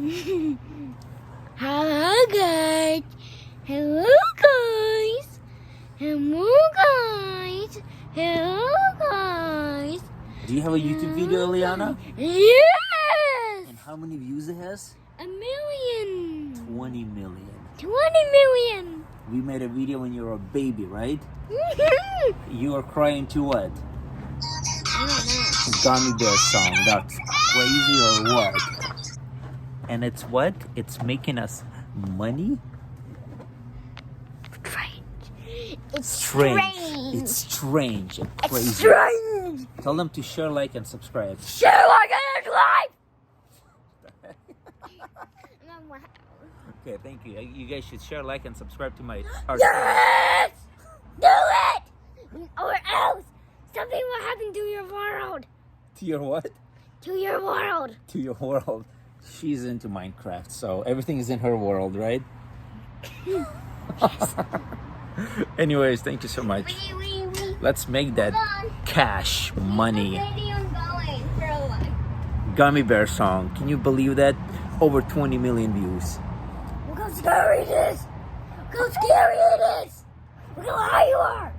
Hello guys. Hello guys. Hello guys. Hello guys. Do you have a YouTube video, Eliana? Yes. And how many views it has? 1,000,000. 20 million. 20,000,000. We made a video when you were a baby, right? You were crying to what? I don't know. Gummy bear song. That's crazy or what? And it's what? It's making us money? It's Strange. strange. It's strange and crazy. It's strange. Tell them to share, like, and subscribe. Share, like, and subscribe. Okay, thank you. You guys should share, like, and subscribe to my Yes! Do it! Or else something will happen to your world. To your what? To your world. To your world. She's into Minecraft, so everything is in her world, right? Anyways, thank you so much. Let's make that cash money. Gummy bear song. Can you believe that? Over 20 million views. Look how scary it is. Look how scary it is. Look how high you are.